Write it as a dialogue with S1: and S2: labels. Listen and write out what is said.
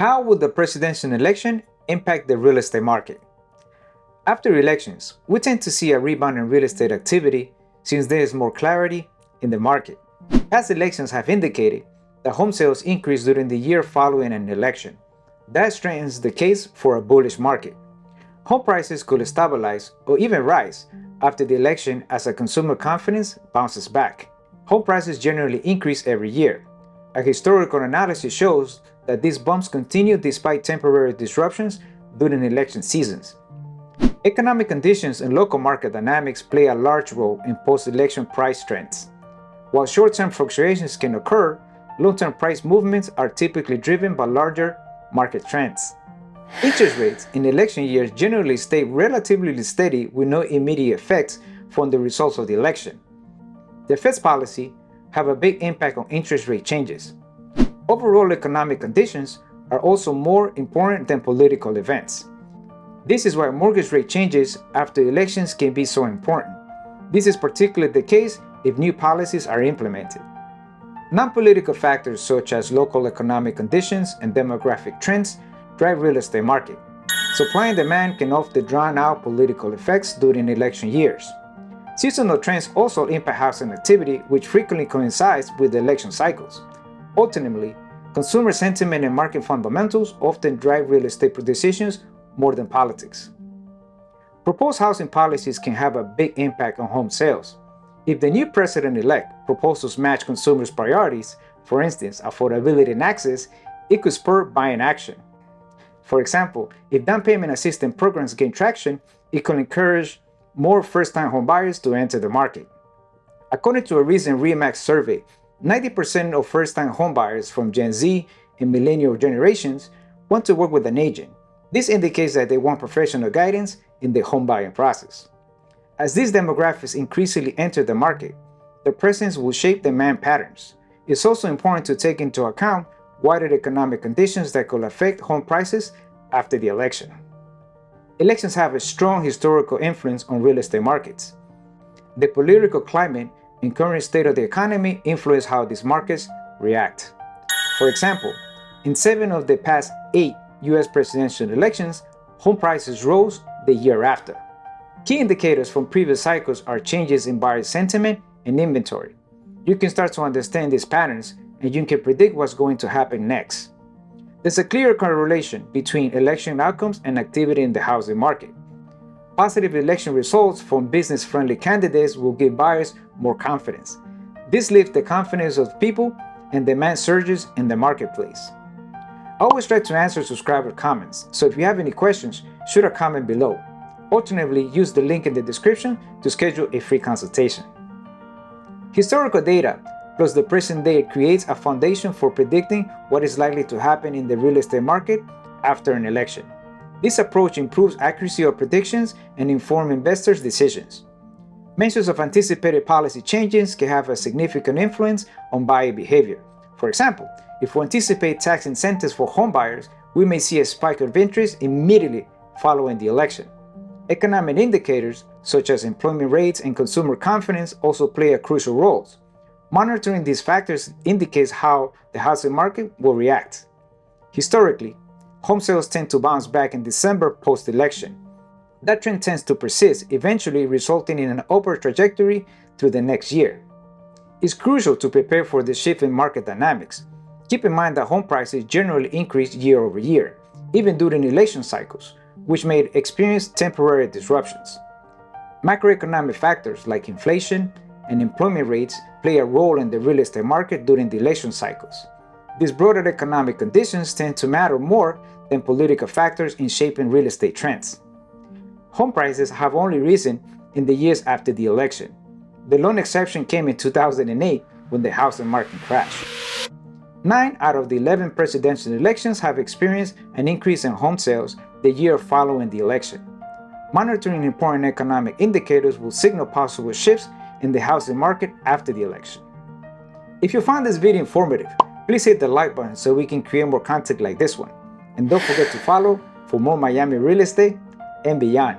S1: How will the presidential election impact the real estate market? After elections, we tend to see a rebound in real estate activity since there is more clarity in the market. Past elections have indicated that home sales increase during the year following an election. That strengthens the case for a bullish market. Home prices could stabilize or even rise after the election as a consumer confidence bounces back. Home prices generally increase every year. A historical analysis shows that these bumps continue despite temporary disruptions during election seasons. Economic conditions and local market dynamics play a large role in post-election price trends. While short-term fluctuations can occur, long-term price movements are typically driven by larger market trends. Interest rates in election years generally stay relatively steady with no immediate effects from the results of the election. The Fed's policy have a big impact on interest rate changes. Overall economic conditions are also more important than political events. This is why mortgage rate changes after elections can be so important. This is particularly the case if new policies are implemented. Non-political factors such as local economic conditions and demographic trends drive real estate market. Supply and demand can often drown out political effects during election years. Seasonal trends also impact housing activity, which frequently coincides with the election cycles. Ultimately, consumer sentiment and market fundamentals often drive real estate decisions more than politics. Proposed housing policies can have a big impact on home sales. If the new president-elect proposals match consumers' priorities, for instance, affordability and access, it could spur buying action. For example, if down payment assistance programs gain traction, it could encourage more first-time home buyers to enter the market. According to a recent RE/MAX survey, 90% of first-time home buyers from Gen Z and millennial generations want to work with an agent. This indicates that they want professional guidance in the home buying process. As these demographics increasingly enter the market, their presence will shape demand patterns. It's also important to take into account wider economic conditions that could affect home prices after the election. Elections have a strong historical influence on real estate markets. The political climate and current state of the economy influence how these markets react. For example, in 7 of the past 8 U.S. presidential elections, home prices rose the year after. Key indicators from previous cycles are changes in buyer sentiment and inventory. You can start to understand these patterns and you can predict what's going to happen next. There's a clear correlation between election outcomes and activity in the housing market. Positive election results from business-friendly candidates will give buyers more confidence. This lifts the confidence of people and demand surges in the marketplace. I always try to answer subscriber comments, so if you have any questions, shoot a comment below. Alternatively, use the link in the description to schedule a free consultation. Historical data plus the present day creates a foundation for predicting what is likely to happen in the real estate market after an election. This approach improves accuracy of predictions and informs investors' decisions. Mentions of anticipated policy changes can have a significant influence on buyer behavior. For example, if we anticipate tax incentives for home buyers, we may see a spike of interest immediately following the election. Economic indicators such as employment rates and consumer confidence also play a crucial role. Monitoring these factors indicates how the housing market will react. Historically, home sales tend to bounce back in December post-election. That trend tends to persist, eventually resulting in an upward trajectory through the next year. It's crucial to prepare for the shift in market dynamics. Keep in mind that home prices generally increase year over year, even during election cycles, which may experience temporary disruptions. Macroeconomic factors like inflation and employment rates play a role in the real estate market during the election cycles. These broader economic conditions tend to matter more than political factors in shaping real estate trends. Home prices have only risen in the years after the election. The lone exception came in 2008 when the housing market crashed. 9 out of the 11 presidential elections have experienced an increase in home sales the year following the election. Monitoring important economic indicators will signal possible shifts in the housing market after the election. If you found this video informative, please hit the like button so we can create more content like this one. And don't forget to follow for more Miami real estate and beyond.